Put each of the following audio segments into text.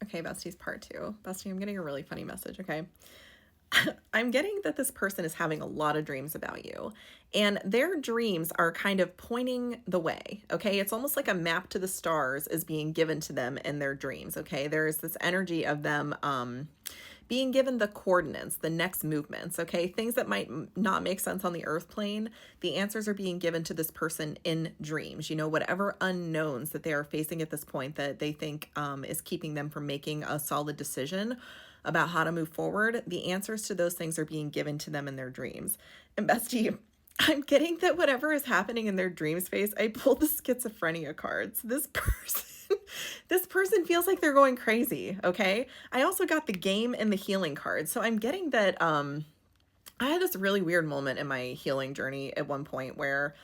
Okay, besties, part two. Bestie, I'm getting a really funny message, okay? I'm getting that this person is having a lot of dreams about you, and their dreams are kind of pointing the way, okay? It's almost like a map to the stars is being given to them in their dreams, okay? There's this energy of them being given the coordinates, the next movements, okay? Things that might not make sense on the earth plane, the answers are being given to this person in dreams. You know, whatever unknowns that they are facing at this point that they think is keeping them from making a solid decision about how to move forward, the answers to those things are being given to them in their dreams. And bestie, I'm getting that whatever is happening in their dream space, I pulled the schizophrenia cards. This person this person feels like they're going crazy, okay? I also got the game and the healing card. So I'm getting that I had this really weird moment in my healing journey at one point where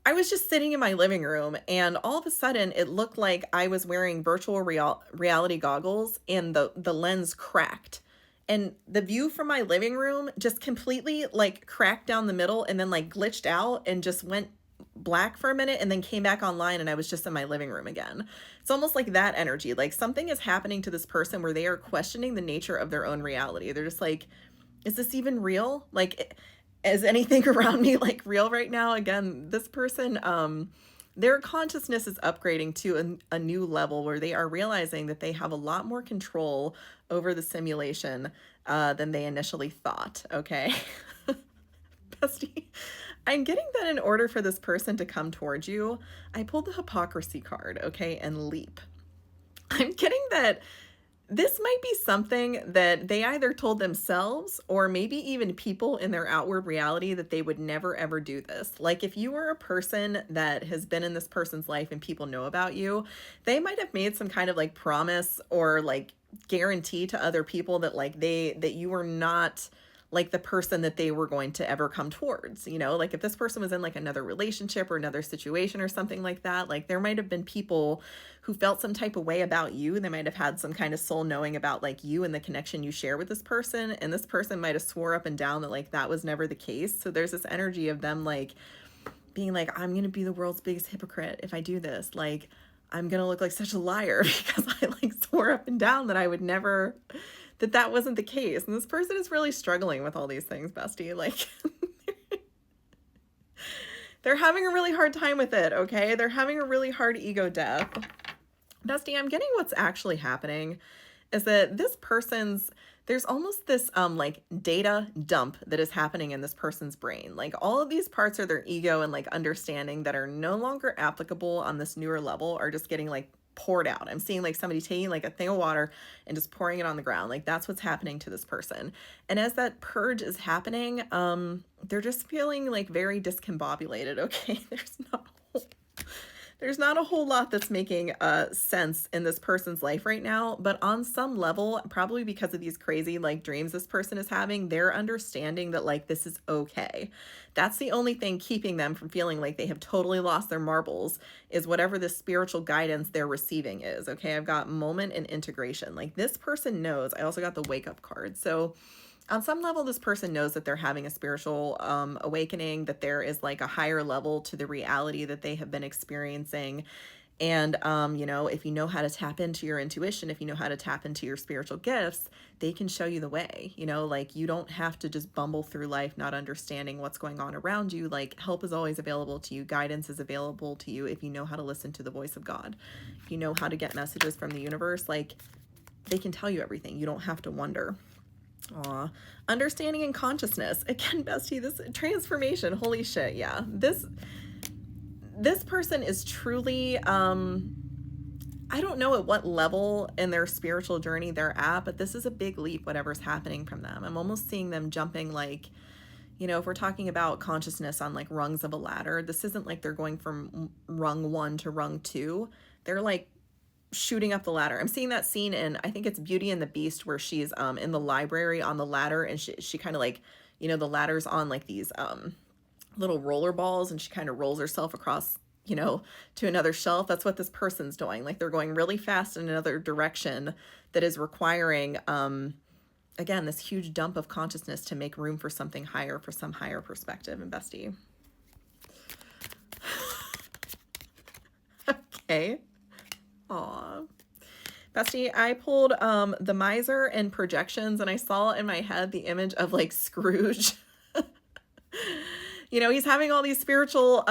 I was just sitting in my living room and all of a sudden it looked like I was wearing virtual reality goggles and the lens cracked. And the view from my living room just completely like cracked down the middle and then like glitched out and just went black for a minute and then came back online and I was just in my living room again. It's almost like that energy. Like something is happening to this person where they are questioning the nature of their own reality. They're just like, is this even real? Like, is anything around me like real right now? Again, this person, their consciousness is upgrading to a new level where they are realizing that they have a lot more control over the simulation than they initially thought. Okay. Bestie, I'm getting that in order for this person to come towards you, I pulled the hypocrisy card, okay, and leap. I'm getting that this might be something that they either told themselves or maybe even people in their outward reality that they would never ever do this. Like if you were a person that has been in this person's life and people know about you, they might have made some kind of like promise or like guarantee to other people that like that you were not like the person that they were going to ever come towards, you know, like if this person was in like another relationship or another situation or something like that, like there might have been people who felt some type of way about you. They might have had some kind of soul knowing about like you and the connection you share with this person. And this person might have swore up and down that like that was never the case. So there's this energy of them like being like, I'm going to be the world's biggest hypocrite if I do this. Like, I'm going to look like such a liar because I like swore up and down that I would never, that wasn't the case. And this person is really struggling with all these things, bestie. Like, they're having a really hard time with it, okay? They're having a really hard ego death. Bestie, I'm getting what's actually happening is that this person's, there's almost this like data dump that is happening in this person's brain. Like all of these parts of their ego and like understanding that are no longer applicable on this newer level are just getting like poured out. I'm seeing like somebody taking like a thing of water and just pouring it on the ground. Like that's what's happening to this person. And as that purge is happening, they're just feeling like very discombobulated. Okay. There's not a whole lot that's making sense in this person's life right now, but on some level, probably because of these crazy like dreams this person is having, they're understanding that like this is okay. That's the only thing keeping them from feeling like they have totally lost their marbles is whatever the spiritual guidance they're receiving is. Okay, I've got moment and integration. Like this person knows. I also got the wake up card. So on some level, this person knows that they're having a spiritual awakening, that there is like a higher level to the reality that they have been experiencing. And, you know, if you know how to tap into your intuition, if you know how to tap into your spiritual gifts, they can show you the way. You know, like you don't have to just bumble through life not understanding what's going on around you. Like help is always available to you. Guidance is available to you if you know how to listen to the voice of God. If you know how to get messages from the universe, like they can tell you everything. You don't have to wonder. Aw, understanding and consciousness. Again, bestie, this transformation, holy shit, yeah. This person is truly, I don't know at what level in their spiritual journey they're at, but this is a big leap, whatever's happening from them. I'm almost seeing them jumping like, you know, if we're talking about consciousness on like rungs of a ladder, this isn't like they're going from rung 1 to rung 2. They're like shooting up the ladder. I'm seeing that scene in, I think it's Beauty and the Beast, where she's in the library on the ladder and she kind of like, you know, the ladder's on like these little roller balls and she kind of rolls herself across, you know, to another shelf. That's what this person's doing. Like they're going really fast in another direction that is requiring again this huge dump of consciousness to make room for something higher, for some higher perspective. And bestie, okay. Aw. Bestie, I pulled the miser and projections, and I saw in my head the image of like Scrooge. You know, he's having all these spiritual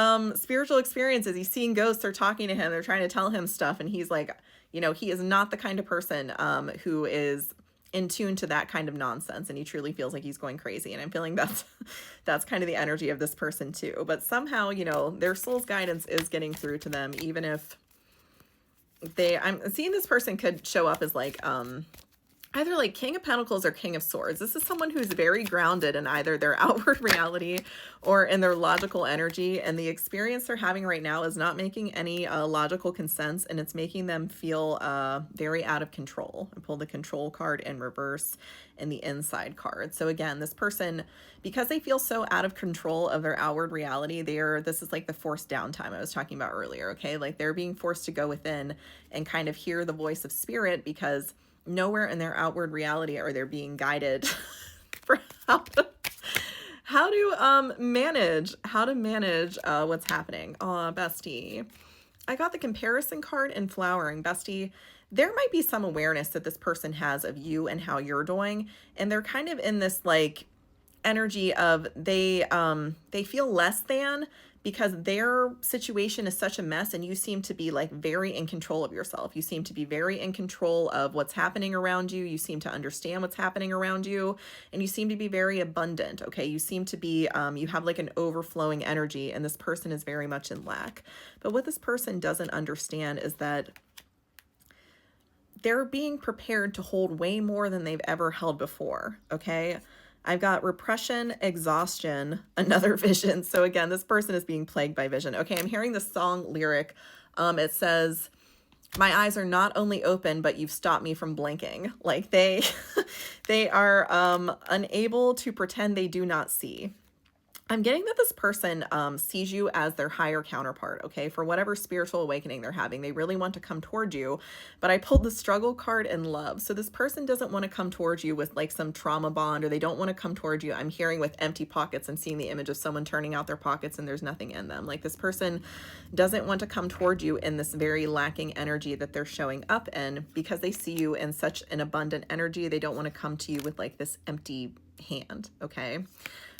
experiences. He's seeing ghosts, they're talking to him, they're trying to tell him stuff, and he's like, you know, he is not the kind of person who is in tune to that kind of nonsense, and he truly feels like he's going crazy. And I'm feeling that's kind of the energy of this person too. But somehow, you know, their soul's guidance is getting through to them, even if I'm seeing this person could show up as like either like King of Pentacles or King of Swords. This is someone who's very grounded in either their outward reality or in their logical energy, and the experience they're having right now is not making any logical sense, and it's making them feel very out of control. I pulled the Control card in reverse and the Inside card. So again, this person, because they feel so out of control of their outward reality, this is like the forced downtime I was talking about earlier, okay? Like they're being forced to go within and kind of hear the voice of spirit, because nowhere in their outward reality are they being guided for how to manage what's happening. Oh, bestie, I got the Comparison card in Flowering. Bestie, there might be some awareness that this person has of you and how you're doing, and they're kind of in this like energy of they feel less than, because their situation is such a mess, and you seem to be like very in control of yourself. You seem to be very in control of what's happening around you. You seem to understand what's happening around you, and you seem to be very abundant, okay? You seem to be, you have like an overflowing energy, and this person is very much in lack. But what this person doesn't understand is that they're being prepared to hold way more than they've ever held before, okay? I've got Repression, Exhaustion, another Vision. So again, this person is being plagued by vision. Okay, I'm hearing the song lyric. It says, my eyes are not only open, but you've stopped me from blinking. Like they are unable to pretend they do not see. I'm getting that this person sees you as their higher counterpart, okay? For whatever spiritual awakening they're having, they really want to come toward you. But I pulled the Struggle card in Love. So this person doesn't want to come towards you with like some trauma bond, or they don't want to come towards you. I'm hearing with empty pockets. I'm seeing the image of someone turning out their pockets and there's nothing in them. Like this person doesn't want to come toward you in this very lacking energy that they're showing up in, because they see you in such an abundant energy. They don't want to come to you with like this empty hand, okay?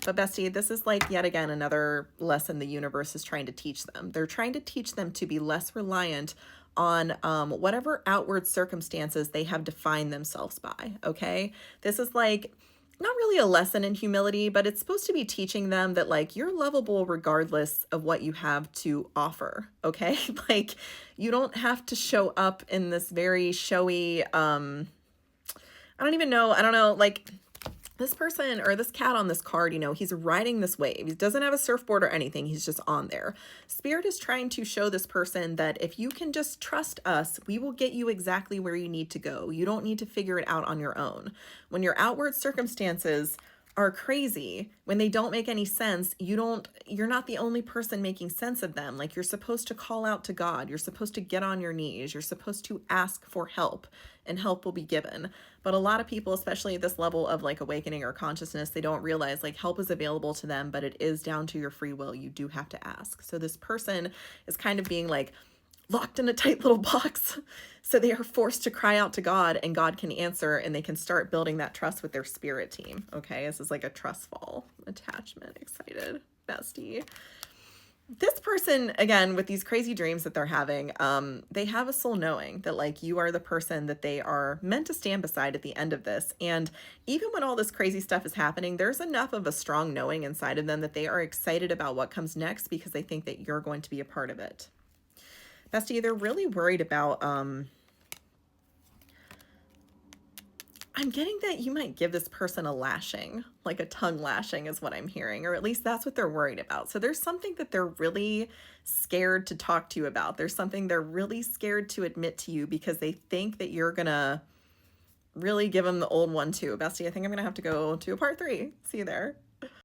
But bestie, this is like yet again another lesson the universe is trying to teach them. They're trying to teach them to be less reliant on whatever outward circumstances they have defined themselves by, okay? This is like not really a lesson in humility, but it's supposed to be teaching them that like you're lovable regardless of what you have to offer, okay? Like you don't have to show up in this very showy, I don't know, like this person or this cat on this card, you know, he's riding this wave. He doesn't have a surfboard or anything. He's just on there. Spirit is trying to show this person that if you can just trust us, we will get you exactly where you need to go. You don't need to figure it out on your own. When your outward circumstances are crazy, when they don't make any sense, you're not the only person making sense of them. Like you're supposed to call out to God. You're supposed to get on your knees. You're supposed to ask for help, and help will be given. But a lot of people, especially at this level of like awakening or consciousness, they don't realize like help is available to them, but it is down to your free will. You do have to ask. So this person is kind of being like locked in a tight little box. So they are forced to cry out to God, and God can answer, and they can start building that trust with their spirit team. Okay, this is like a trust fall attachment. Excited, bestie. This person, again, with these crazy dreams that they're having, they have a soul knowing that like you are the person that they are meant to stand beside at the end of this. And even when all this crazy stuff is happening, there's enough of a strong knowing inside of them that they are excited about what comes next, because they think that you're going to be a part of it. Bestie, they're really worried about, I'm getting that you might give this person a lashing, like a tongue lashing is what I'm hearing, or at least that's what they're worried about. So there's something that they're really scared to talk to you about. There's something they're really scared to admit to you, because they think that you're gonna really give them the old one too. Bestie, I think I'm gonna have to go to a part 3. See you there.